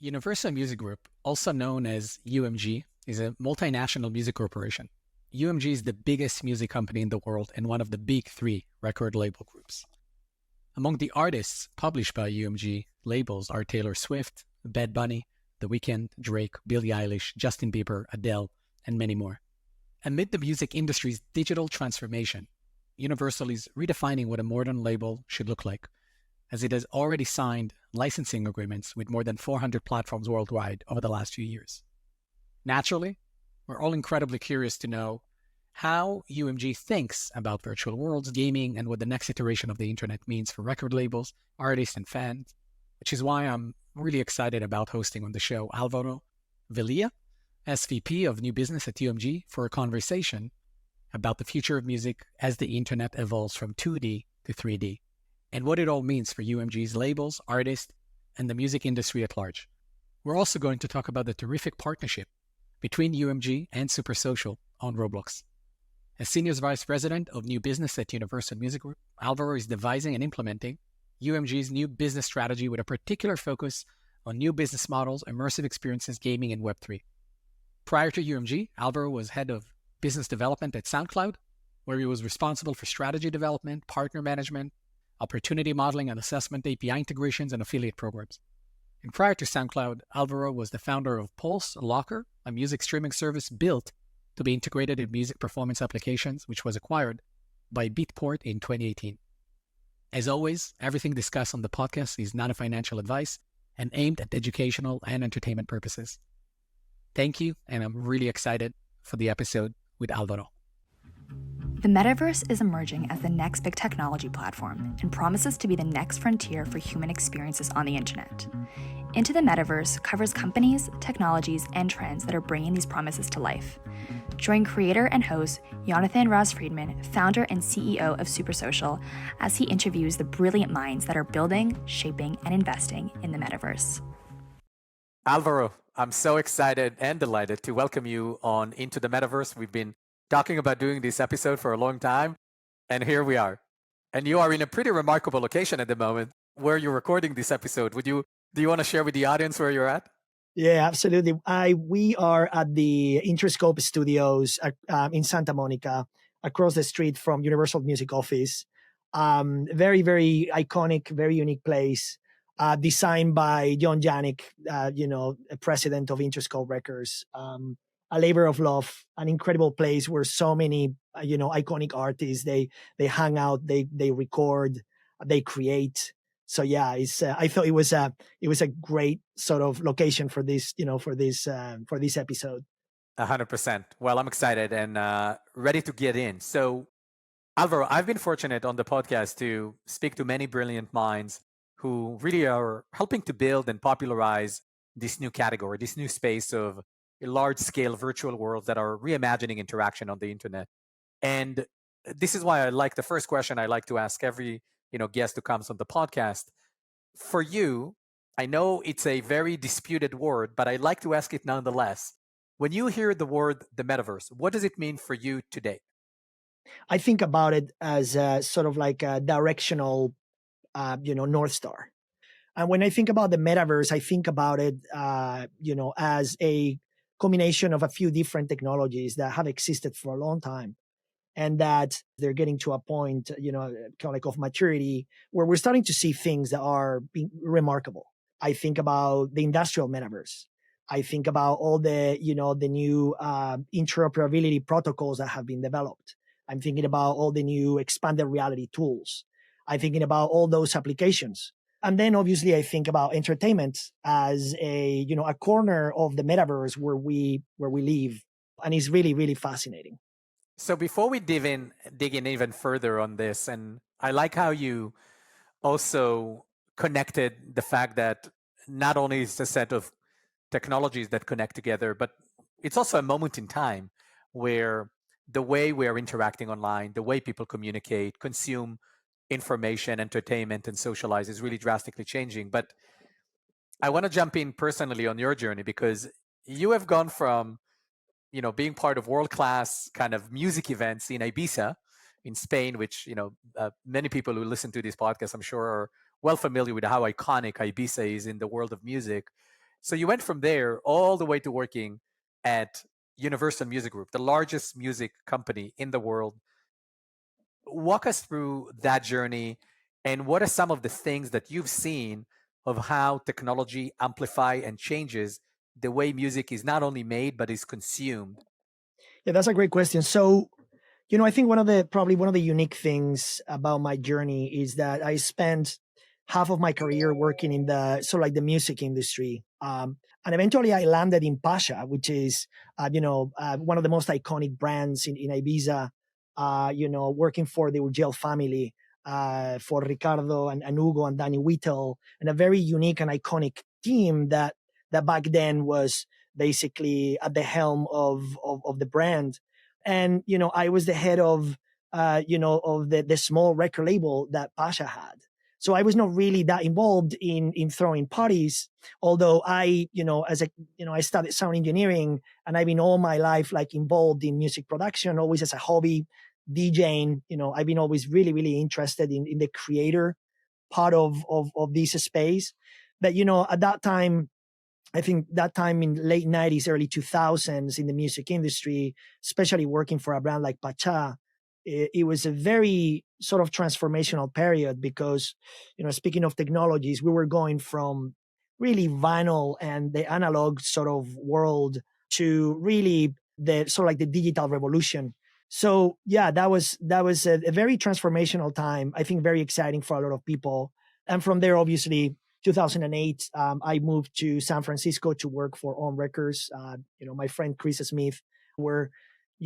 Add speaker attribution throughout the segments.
Speaker 1: Universal Music Group, also known as UMG, is a multinational music corporation. UMG is the biggest music company in the world and one of the big three record label groups. Among the artists published by UMG labels are Taylor Swift, Bad Bunny, The Weeknd, Drake, Billie Eilish, Justin Bieber, Adele, and many more. Amid the music industry's digital transformation, Universal is redefining what a modern label should look like, as it has already signed licensing agreements with more than 400 platforms worldwide over the last few years. Naturally, we're all incredibly curious to know how UMG thinks about virtual worlds, gaming, and what the next iteration of the internet means for record labels, artists, and fans, which is why I'm really excited about hosting on the show Alvaro Velilla, SVP of New Business at UMG, for a conversation about the future of music as the internet evolves from 2D to 3D, and what it all means for UMG's labels, artists, and the music industry at large. We're also going to talk about the terrific partnership between UMG and Supersocial on Roblox. As Senior Vice President of New Business at Universal Music Group, Alvaro is devising and implementing UMG's new business strategy with a particular focus on new business models, immersive experiences, gaming, and Web3. Prior to UMG, Alvaro was head of business development at Soundcloud, where he was responsible for strategy development, partner management, opportunity modeling and assessment, API integrations, and affiliate programs. And prior to SoundCloud, Alvaro was the founder of Pulselocker, a music streaming service built to be integrated in music performance applications, which was acquired by Beatport in 2018. As always, everything discussed on the podcast is not a financial advice and aimed at educational and entertainment purposes. Thank you, and I'm really excited for the episode with Alvaro.
Speaker 2: The Metaverse is emerging as the next big technology platform and promises to be the next frontier for human experiences on the internet. Into the Metaverse covers companies, technologies, and trends that are bringing these promises to life. Join creator and host Jonathan Ross Friedman, founder and CEO of Supersocial, as he interviews the brilliant minds that are building, shaping, and investing in the Metaverse.
Speaker 3: Alvaro, I'm so excited and delighted to welcome you on Into the Metaverse. We've been talking about doing this episode for a long time, and here we are. And you are in a pretty remarkable location at the moment where you're recording this episode. Do you want to share with the audience where you're at?
Speaker 4: Yeah, absolutely. We are at the Interscope Studios in Santa Monica, across the street from Universal Music Office. Very, very iconic, very unique place. Designed by John Janik, president of Interscope Records. A labor of love, an incredible place where so many, iconic artists, they hang out, they record, they create. So yeah, I thought it was a great sort of location for this, for this episode.
Speaker 3: 100%. Well, I'm excited and ready to get in. So, Alvaro, I've been fortunate on the podcast to speak to many brilliant minds who really are helping to build and popularize this new category, this new space of large-scale virtual worlds that are reimagining interaction on the internet. And this is why I like the first question I like to ask every guest who comes on the podcast. For you, I know it's a very disputed word, but I like to ask it nonetheless. When you hear the word the metaverse, what does it mean for you today?
Speaker 4: I think about it as sort of like a directional, North Star. And when I think about the metaverse, I think about it, as a combination of a few different technologies that have existed for a long time, and that they're getting to a point, kind of like of maturity, where we're starting to see things that are being remarkable. I think about the industrial metaverse. I think about all the, the new interoperability protocols that have been developed. I'm thinking about all the new expanded reality tools. I'm thinking about all those applications. And then obviously I think about entertainment as a corner of the metaverse where we live. And it's really, really fascinating.
Speaker 3: So before we dig in even further on this, and I like how you also connected the fact that not only is it a set of technologies that connect together, but it's also a moment in time where the way we are interacting online, the way people communicate, consume information, entertainment, and socialize is really drastically changing. But I want to jump in personally on your journey, because you have gone from being part of world-class kind of music events in Ibiza, in Spain, which, many people who listen to this podcast, I'm sure, are well familiar with how iconic Ibiza is in the world of music, So you went from there all the way to working at Universal Music Group, the largest music company in the world. Walk us through that journey, and what are some of the things that you've seen of how technology amplify and changes the way music is not only made but is consumed?
Speaker 4: Yeah, that's a great question. So, I think probably one of the unique things about my journey is that I spent half of my career working in the sort of like the music industry. And eventually I landed in Pasha, which is, one of the most iconic brands in Ibiza, working for the Urgel family, for Ricardo and Hugo and Danny Whittle, and a very unique and iconic team that back then was basically at the helm of the brand. And I was the head of of the small record label that Pasha had. So I was not really that involved in throwing parties, although I I studied sound engineering, and I've been all my life like involved in music production, always as a hobby, DJing. I've been always really really interested in the creator part of this space. But at that time, I think that time in late 90s, early 2000s in the music industry, especially working for a brand like Pacha, it was a very sort of transformational period because, speaking of technologies, we were going from really vinyl and the analog sort of world to really the sort of like the digital revolution. So yeah, that was a very transformational time. I think very exciting for a lot of people. And from there, obviously, 2008, I moved to San Francisco to work for On Records. My friend Chris Smith, where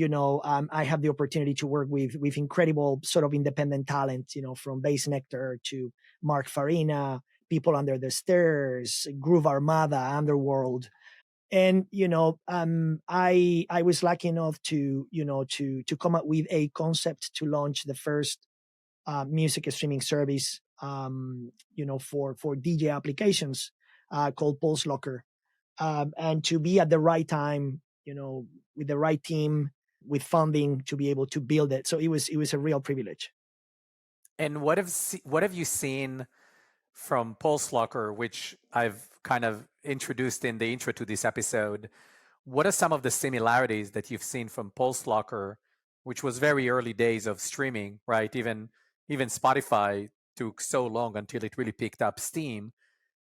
Speaker 4: I have the opportunity to work with incredible sort of independent talent. From Bass Nectar to Mark Farina, People Under the Stairs, Groove Armada, Underworld. And I was lucky enough to come up with a concept to launch the first music streaming service, for DJ applications, called Pulselocker, and to be at the right time, with the right team, with funding to be able to build it. So it was a real privilege.
Speaker 3: And what have you seen from Pulselocker, which I've kind of introduced in the intro to this episode? What are some of the similarities that you've seen from Pulselocker, which was very early days of streaming, right? Even Spotify took so long until it really picked up steam.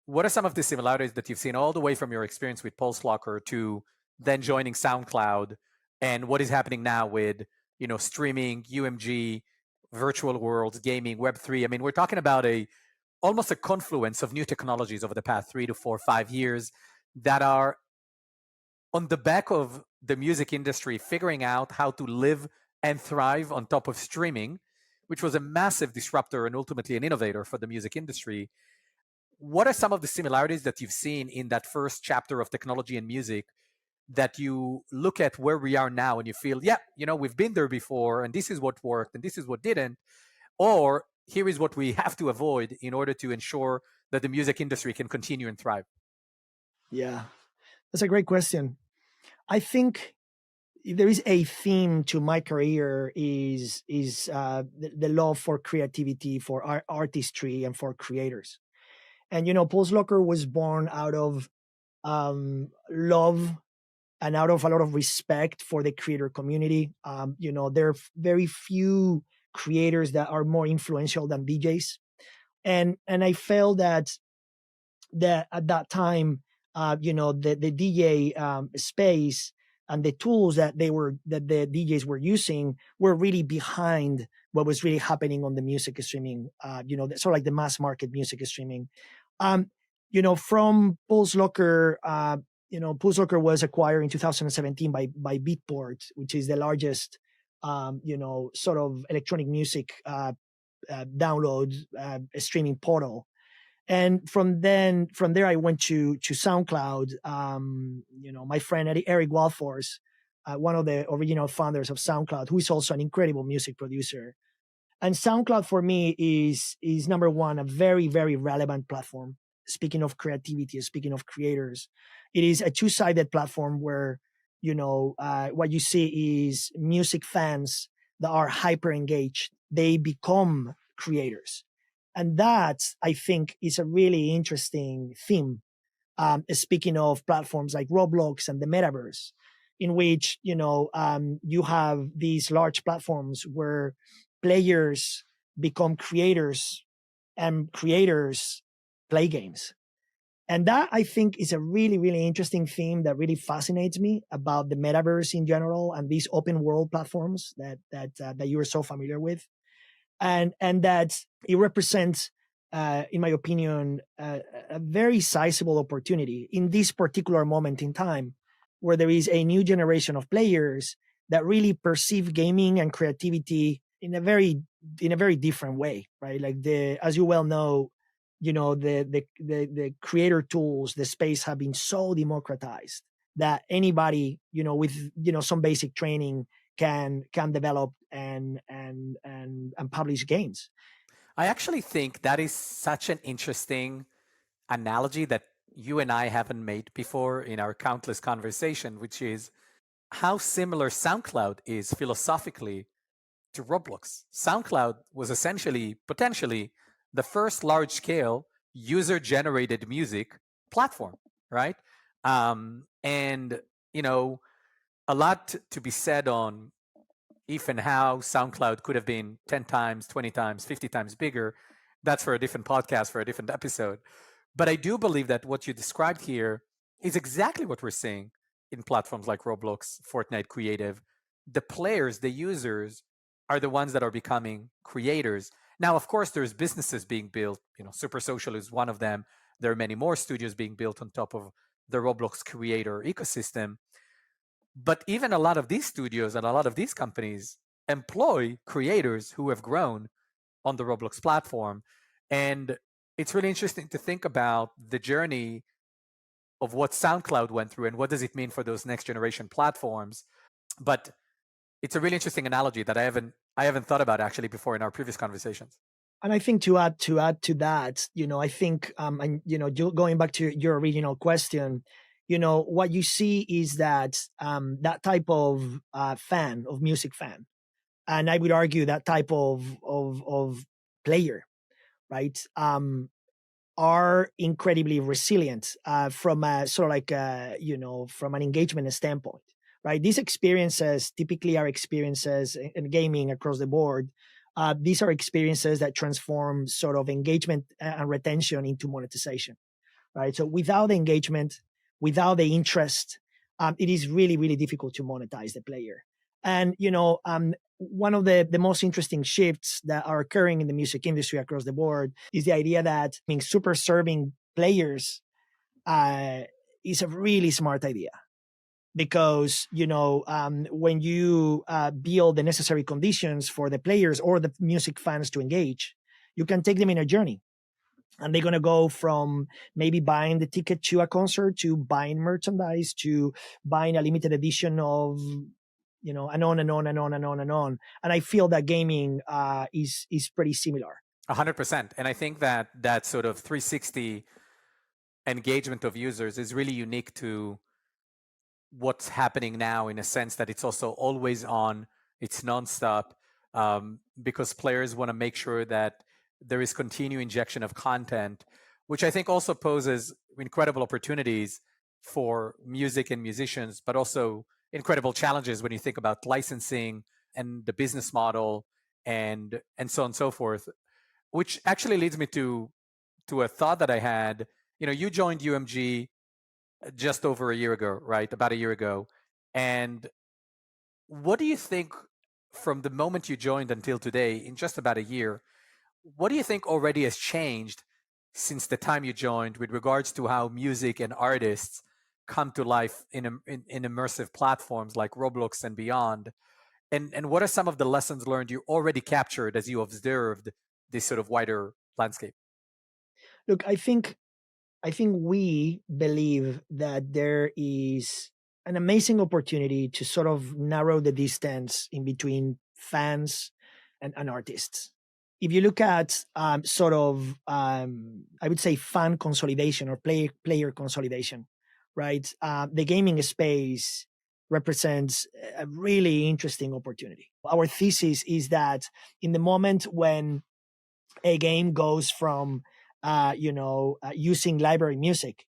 Speaker 3: What are some of the similarities that you've seen all the way from your experience with Pulselocker to then joining SoundCloud, and what is happening now with streaming, UMG, virtual worlds, gaming, Web3? I mean, we're talking about almost a confluence of new technologies over the past 3 to 4, 5 years that are on the back of the music industry figuring out how to live and thrive on top of streaming, which was a massive disruptor and ultimately an innovator for the music industry. What are some of the similarities that you've seen in that first chapter of technology and music that you look at where we are now and you feel, yeah, we've been there before, and this is what worked and this is what didn't, or here is what we have to avoid in order to ensure that the music industry can continue and thrive?
Speaker 4: Yeah, that's a great question. I think if there is a theme to my career is the love for creativity, for artistry, and for creators. And Pulselocker was born out of love and out of a lot of respect for the creator community. There are very few creators that are more influential than DJs, and I felt that at that time, the DJ space and the tools that the DJs were using were really behind what was really happening on the music streaming. Sort of like the mass market music streaming. From Pulselocker, Pulselocker was acquired in 2017 by Beatport, which is the largest, sort of electronic music download streaming portal. And from there, I went to SoundCloud. My friend Eric Walfors, one of the original founders of SoundCloud, who is also an incredible music producer. And SoundCloud for me is number one, a very, very relevant platform. Speaking of creativity, speaking of creators, it is a two-sided platform where, what you see is music fans that are hyper engaged. They become creators. And that, I think, is a really interesting theme Speaking of platforms like Roblox and the Metaverse, in which you have these large platforms where players become creators and creators play games. And that, I think, is a really, really interesting theme that really fascinates me about the metaverse in general and these open world platforms that you are so familiar with, and that it represents, in my opinion, a very sizable opportunity in this particular moment in time, where there is a new generation of players that really perceive gaming and creativity in a very different way, right? Like, as you well know, the creator tools, the space have been so democratized that anybody, with some basic training can develop and publish games.
Speaker 3: I actually think that is such an interesting analogy that you and I haven't made before in our countless conversation, which is how similar SoundCloud is philosophically to Roblox. SoundCloud was essentially, potentially, the first large scale user generated music platform, right? And, a lot to be said on if and how SoundCloud could have been 10 times, 20 times, 50 times bigger. That's for a different podcast, for a different episode. But I do believe that what you described here is exactly what we're seeing in platforms like Roblox, Fortnite Creative. The players, the users, are the ones that are becoming creators. Now, of course, there's businesses being built. Supersocial is one of them. There are many more studios being built on top of the Roblox creator ecosystem. But even a lot of these studios and a lot of these companies employ creators who have grown on the Roblox platform. And it's really interesting to think about the journey of what SoundCloud went through and what does it mean for those next generation platforms. But it's a really interesting analogy that I haven't thought about actually before in our previous conversations.
Speaker 4: And I think to add to that, I think, and going back to your original question, what you see is that that type of music fan, and I would argue that type of player, right, are incredibly resilient from a sort of like from an engagement standpoint, right? These experiences typically are experiences in gaming across the board. These are experiences that transform sort of engagement and retention into monetization, right? So without the engagement, without the interest, it is really, really difficult to monetize the player. And, one of the most interesting shifts that are occurring in the music industry across the board is the idea that being super serving players is a really smart idea. Because, when you build the necessary conditions for the players or the music fans to engage, you can take them in a journey. And they're going to go from maybe buying the ticket to a concert to buying merchandise to buying a limited edition of, and on and on and on and on and on. And I feel that gaming is pretty similar.
Speaker 3: 100%. And I think that sort of 360 engagement of users is really unique to what's happening now, in a sense that it's also always on, it's nonstop, because players want to make sure that there is continued injection of content, which I think also poses incredible opportunities for music and musicians, but also incredible challenges when you think about licensing and the business model and so on and so forth, which actually leads me to a thought that I had. You joined UMG just over a year ago, right? About a year ago. And what do you think from the moment you joined until today, in just about a year, what do you think already has changed since the time you joined with regards to how music and artists come to life in immersive platforms like Roblox and beyond? And what are some of the lessons learned you already captured as you observed this sort of wider landscape?
Speaker 4: Look, I think we believe that there is an amazing opportunity to sort of narrow the distance in between fans and artists. If you look at I would say fan consolidation or player consolidation, right? The gaming space represents a really interesting opportunity. Our thesis is that in the moment when a game goes from using library music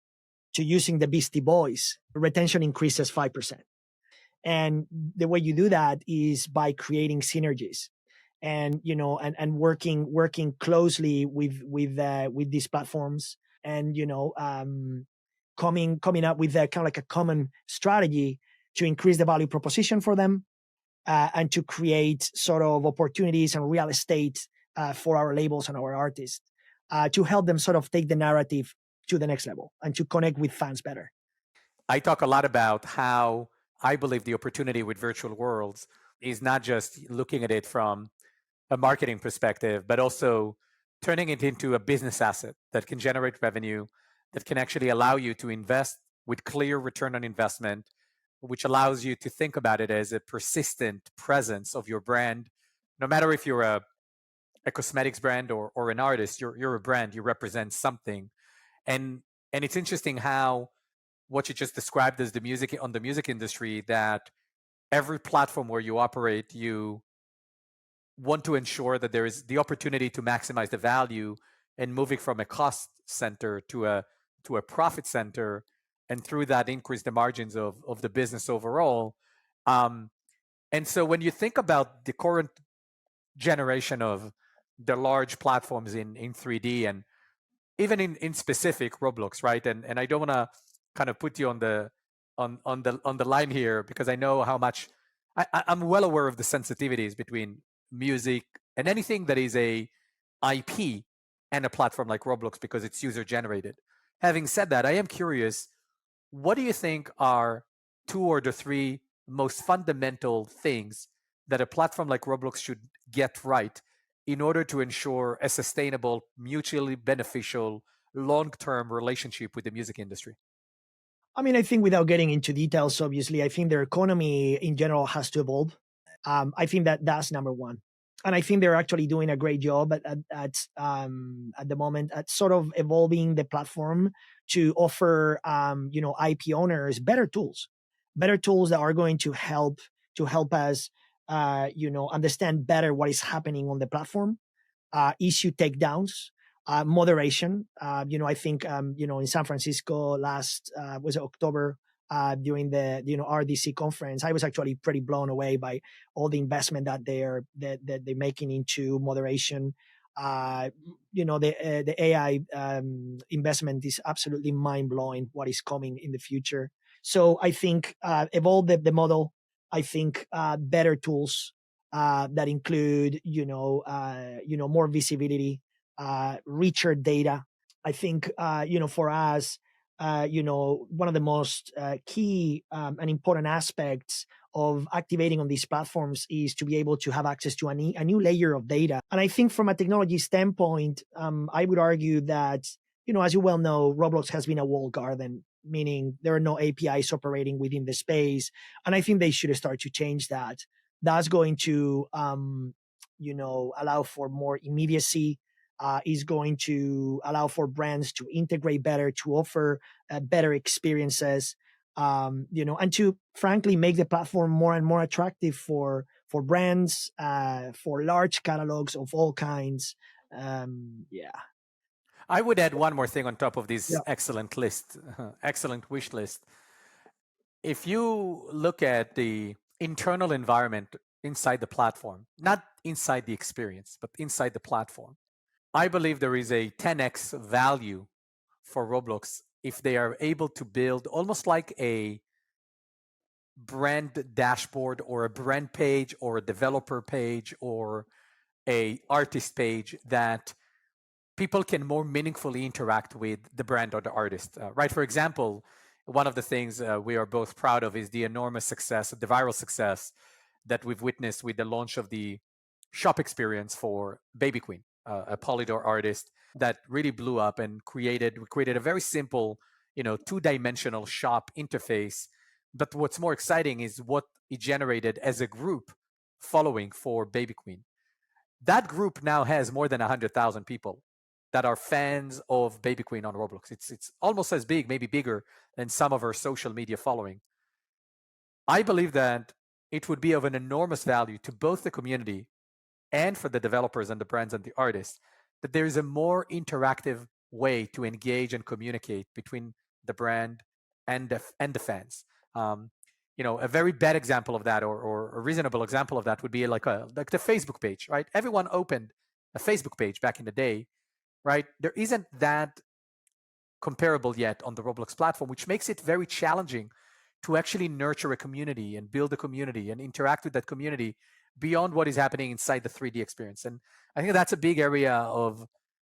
Speaker 4: to using the Beastie Boys, retention increases 5%. And the way you do that is by creating synergies and working closely with these platforms, and coming up with a kind of like a common strategy to increase the value proposition for them, and to create sort of opportunities and real estate for our labels and our artists, to help them sort of take the narrative to the next level and to connect with fans better.
Speaker 3: I talk a lot about how I believe the opportunity with virtual worlds is not just looking at it from a marketing perspective, but also turning it into a business asset that can generate revenue, that can actually allow you to invest with clear return on investment, which allows you to think about it as a persistent presence of your brand. No matter if you're a cosmetics brand or an artist, you're a brand, you represent something. And it's interesting how what you just described as the music industry, that every platform where you operate, you want to ensure that there is the opportunity to maximize the value, and moving from a cost center to a profit center, and through that increase the margins of the business overall. And so when you think about the current generation of the large platforms in 3D, and even in specific Roblox, right? And I don't want to kind of put you on the line here, because I know how much I'm well aware of the sensitivities between music and anything that is a IP and a platform like Roblox, because it's user generated. Having said that, I am curious, what do you think are 2 or the 3 most fundamental things that a platform like Roblox should get right in order to ensure a sustainable, mutually beneficial, long-term relationship with the music industry?
Speaker 4: I mean, I think without getting into details, obviously, I think their economy in general has to evolve. I think that's number one. And I think they're actually doing a great job at the moment at sort of evolving the platform to offer, IP owners better tools that are going to help us, understand better what is happening on the platform, issue takedowns, moderation. I think, in San Francisco last was October, during the RDC conference, I was actually pretty blown away by all the investment that they're making into moderation. The AI investment is absolutely mind blowing. What is coming in the future? So I think evolve the model. I think better tools that include more visibility, richer data. I think for us, one of the most key and important aspects of activating on these platforms is to be able to have access to a new layer of data. And I think from a technology standpoint, I would argue that, as you well know, Roblox has been a walled garden, meaning there are no APIs operating within the space. And I think they should start to change that. That's going to, allow for more immediacy, is going to allow for brands to integrate better, to offer better experiences, and to frankly make the platform more and more attractive for brands, for large catalogs of all kinds.
Speaker 3: I would add one more thing on top of this
Speaker 4: Yeah.
Speaker 3: excellent list, excellent wish list. If you look at the internal environment inside the platform, not inside the experience, but inside the platform, I believe there is a 10x value for Roblox if they are able to build almost like a brand dashboard or a brand page or a developer page or a artist page that people can more meaningfully interact with the brand or the artist. Right? For example, one of the things we are both proud of is the enormous success, the viral success that we've witnessed with the launch of the shop experience for Baby Queen, a Polydor artist that really blew up and created a very simple, two-dimensional shop interface. But what's more exciting is what it generated as a group following for Baby Queen. That group now has more than 100,000 people that are fans of Baby Queen on Roblox. It's almost as big, maybe bigger than some of her social media following. I believe that it would be of an enormous value to both the community and for the developers and the brands and the artists that there is a more interactive way to engage and communicate between the brand, and the fans. A very bad example of that, or a reasonable example of that, would be like the Facebook page, right? Everyone opened a Facebook page back in the day, right? There isn't that comparable yet on the Roblox platform, which makes it very challenging to actually nurture a community and build a community and interact with that community beyond what is happening inside the 3D experience. And I think that's a big area of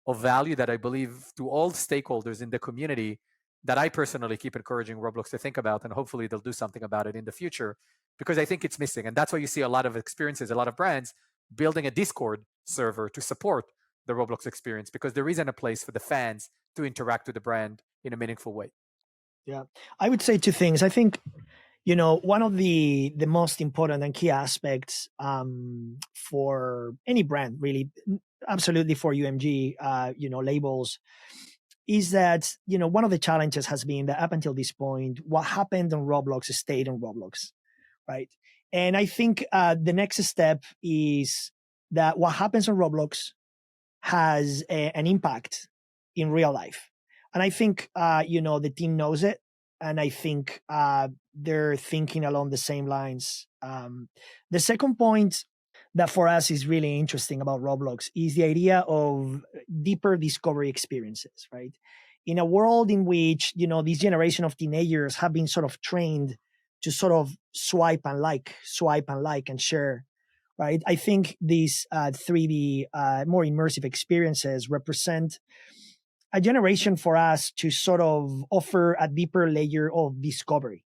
Speaker 3: value that I believe to all stakeholders in the community that I personally keep encouraging Roblox to think about, and hopefully they'll do something about it in the future, because I think it's missing. And that's why you see a lot of experiences, a lot of brands building a Discord server to support the Roblox experience, because there isn't a place for the fans to interact with the brand in a meaningful way.
Speaker 4: Yeah, I would say two things. I think, one of the most important and key aspects for any brand, really, absolutely for UMG, labels, is that, one of the challenges has been that up until this point, what happened on Roblox stayed on Roblox, right? And I think the next step is that what happens on Roblox has an impact in real life. And I think, the team knows it. And I think they're thinking along the same lines. The second point that for us is really interesting about Roblox is the idea of deeper discovery experiences, right? In a world in which, this generation of teenagers have been sort of trained to sort of swipe and like and share, right? I think these 3D, more immersive experiences represent a generation for us to sort of offer a deeper layer of discovery.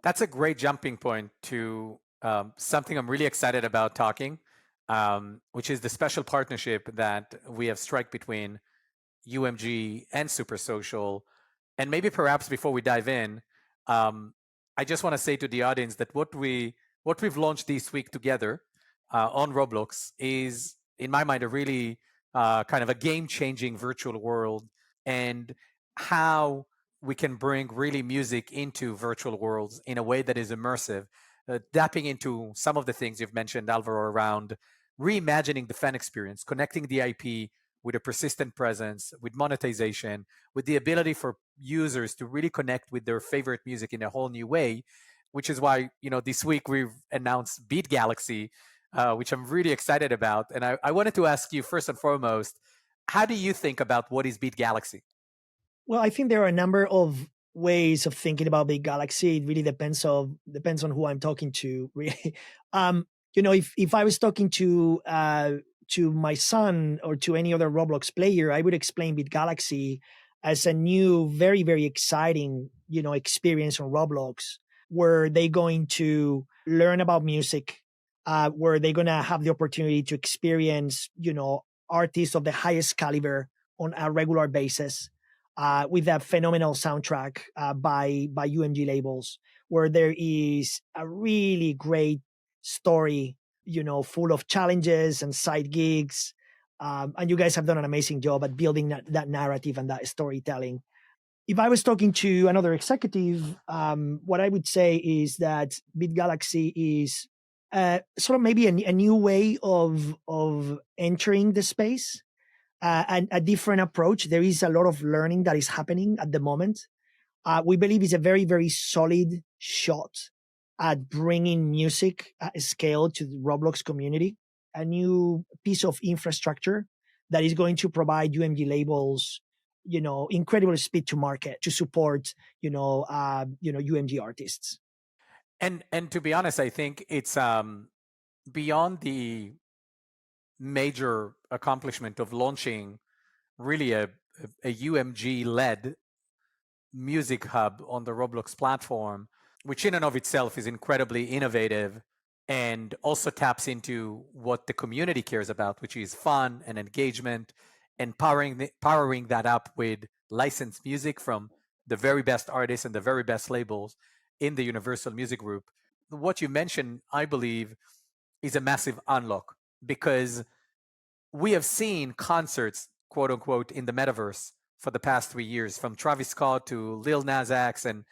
Speaker 3: That's a great jumping point to something I'm really excited about talking, which is the special partnership that we have struck between UMG and Supersocial. And maybe perhaps before we dive in, I just want to say to the audience that what we've launched this week together on Roblox is, in my mind, a really kind of a game-changing virtual world, and how we can bring really music into virtual worlds in a way that is immersive, tapping into some of the things you've mentioned, Alvaro, around reimagining the fan experience, connecting the IP with a persistent presence, with monetization, with the ability for users to really connect with their favorite music in a whole new way, which is why, this week we've announced Beat Galaxy, which I'm really excited about. And I wanted to ask you, first and foremost, how do you think about what is Beat Galaxy?
Speaker 4: Well, I think there are a number of ways of thinking about Beat Galaxy. It really depends on who I'm talking to, really. If I was talking to my son or to any other Roblox player, I would explain Beat Galaxy as a new, very, very exciting, experience on Roblox, where they're going to learn about music, where they're going to have the opportunity to experience, artists of the highest caliber on a regular basis, with a phenomenal soundtrack by UMG labels, where there is a really great story, full of challenges and side gigs. And you guys have done an amazing job at building that narrative and that storytelling. If I was talking to another executive, what I would say is that Beat Galaxy is sort of maybe a new way of entering the space, and a different approach. There is a lot of learning that is happening at the moment. We believe it's a very, very solid shot at bringing music at scale to the Roblox community, a new piece of infrastructure that is going to provide UMG labels, incredible speed to market to support, UMG artists.
Speaker 3: And to be honest, I think it's beyond the major accomplishment of launching really a UMG-led music hub on the Roblox platform, which in and of itself is incredibly innovative and also taps into what the community cares about, which is fun and engagement, and powering that up with licensed music from the very best artists and the very best labels in the Universal Music Group. What you mentioned, I believe, is a massive unlock, because we have seen concerts, quote unquote, in the metaverse for the past 3 years, from Travis Scott to Lil Nas X and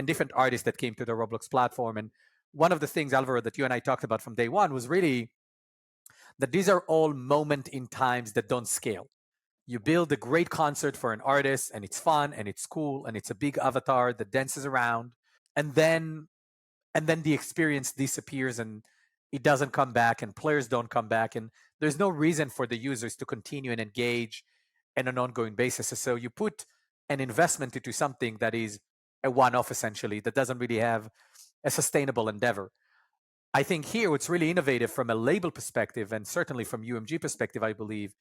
Speaker 3: different artists that came to the Roblox platform. And one of the things, Alvaro, that you and I talked about from day one was really that these are all moment in times that don't scale. You build a great concert for an artist, and it's fun, and it's cool, and it's a big avatar that dances around, and then the experience disappears, and it doesn't come back, and players don't come back, and there's no reason for the users to continue and engage on an ongoing basis. So you put an investment into something that is a one-off, essentially, that doesn't really have a sustainable endeavor. I think here what's really innovative from a label perspective, and certainly from UMG perspective, I believe,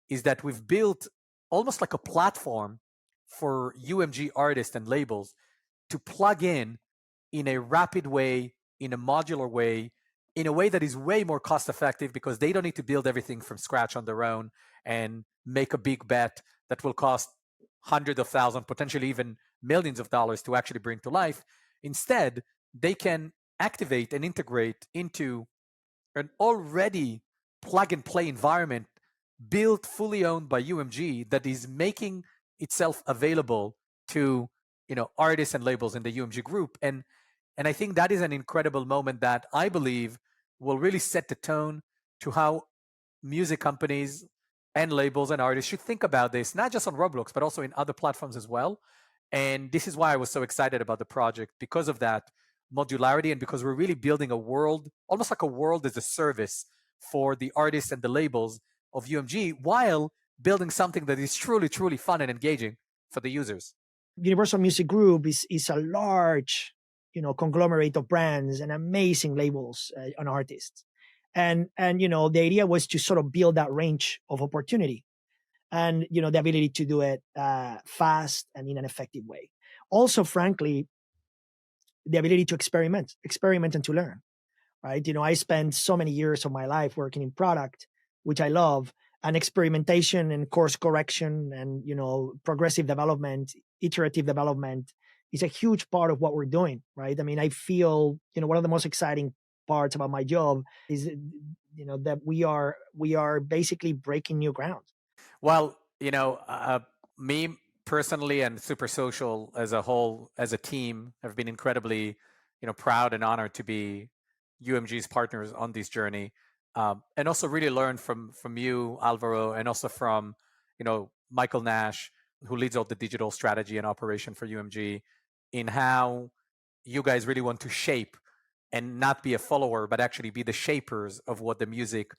Speaker 3: is that we've built almost like a platform for UMG artists and labels to plug in a rapid way, in a modular way, in a way that is way more cost effective, because they don't need to build everything from scratch on their own and make a big bet that will cost hundreds of thousands, potentially even millions of dollars to actually bring to life. Instead, they can activate and integrate into an already plug and play environment built, fully owned by UMG, that is making itself available to artists and labels in the UMG group. And I think that is an incredible moment that I believe will really set the tone to how music companies and labels and artists should think about this, not just on Roblox, but also in other platforms as well. And this is why I was so excited about the project, because of that modularity, and because we're really building a world, almost like a world as a service for the artists and the labels of UMG, while building something that is truly, truly fun and engaging for the users.
Speaker 4: Universal Music Group is a large, conglomerate of brands and amazing labels and artists. And the idea was to sort of build that range of opportunity and, the ability to do it fast and in an effective way. Also, frankly, the ability to experiment and to learn, right? I spent so many years of my life working in product, which I love, and experimentation and course correction and, progressive development, iterative development is a huge part of what we're doing, right? I mean, I feel, one of the most exciting parts about my job is, that we are basically breaking new ground.
Speaker 3: Well, me personally and Supersocial as a whole, as a team, have been incredibly, proud and honored to be UMG's partners on this journey, and also really learn from you, Alvaro, and also from, Michael Nash, who leads all the digital strategy and operation for UMG, in how you guys really want to shape and not be a follower, but actually be the shapers of what the music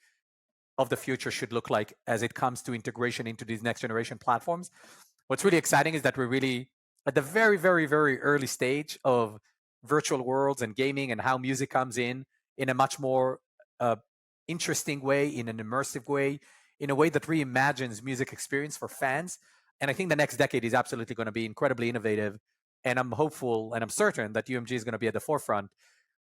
Speaker 3: of the future should look like as it comes to integration into these next generation platforms. What's really exciting is that we're really at the very, very, very early stage of virtual worlds and gaming, and how music comes in a much more interesting way, in an immersive way, in a way that reimagines music experience for fans. And I think the next decade is absolutely going to be incredibly innovative. And I'm hopeful and I'm certain that UMG is going to be at the forefront.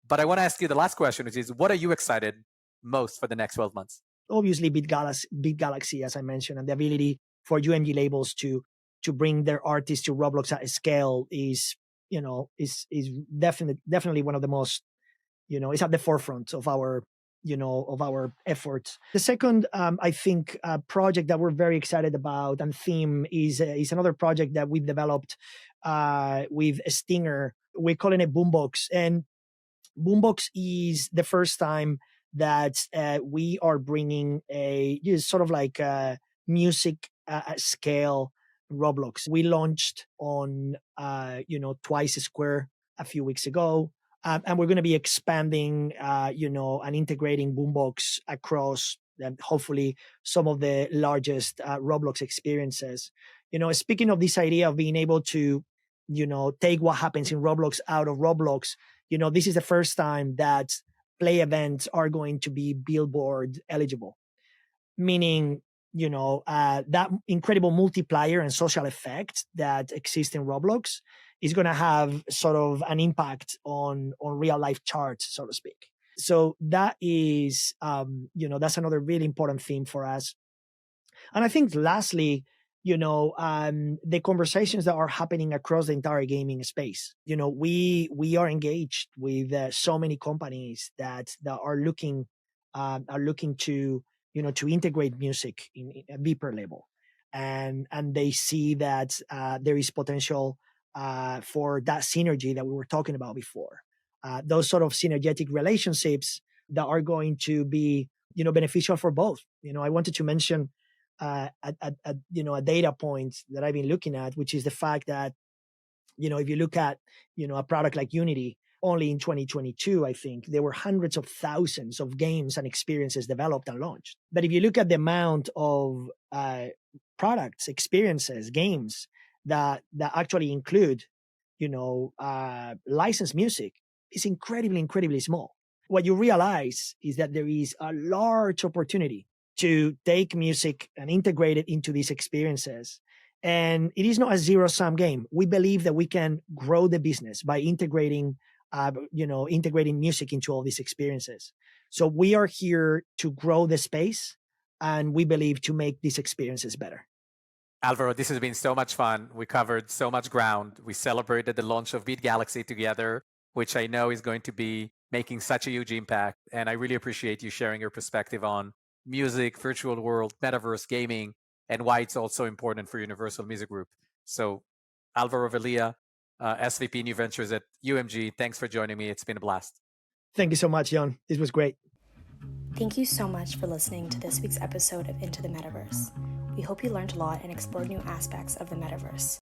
Speaker 3: But I want to ask you the last question, which is, what are you excited most for the next 12 months?
Speaker 4: Obviously, Big Galaxy, as I mentioned, and the ability for UMG labels to bring their artists to Roblox at scale is definitely one of the most, is at the forefront of our efforts. The second, I think, project that we're very excited about and theme is another project that we've developed with Stinger. We're calling it Boombox, and Boombox is the first time that we are bringing a sort of like a music at scale Roblox. We launched on Twice Square a few weeks ago, and we're going to be expanding and integrating Boombox across hopefully some of the largest Roblox experiences. Speaking of this idea of being able to take what happens in Roblox out of Roblox, this is the first time that play events are going to be billboard eligible, meaning that incredible multiplier and social effect that exists in Roblox is going to have sort of an impact on real life charts, so to speak. So that is that's another really important theme for us. And I think lastly, the conversations that are happening across the entire gaming space. We are engaged with so many companies that are looking to to integrate music in a deeper level, and they see that there is potential for that synergy that we were talking about before. Those sort of synergetic relationships that are going to be beneficial for both. I wanted to mention a data point that I've been looking at, which is the fact that, if you look at, a product like Unity, only in 2022, I think there were hundreds of thousands of games and experiences developed and launched. But if you look at the amount of products, experiences, games that actually include, licensed music, it's incredibly small. What you realize is that there is a large opportunity to take music and integrate it into these experiences. And it is not a zero-sum game. We believe that we can grow the business by integrating music into all these experiences. So we are here to grow the space, and we believe to make these experiences better.
Speaker 3: Alvaro, this has been so much fun. We covered so much ground. We celebrated the launch of Beat Galaxy together, which I know is going to be making such a huge impact. And I really appreciate you sharing your perspective on music, virtual world, metaverse, gaming, and why it's also important for Universal Music Group. So Alvaro Velilla, SVP New Ventures at UMG, thanks for joining me. It's been a blast.
Speaker 4: Thank you so much, Jon. This was great.
Speaker 2: Thank you so much for listening to this week's episode of Into the Metaverse. We hope you learned a lot and explored new aspects of the metaverse.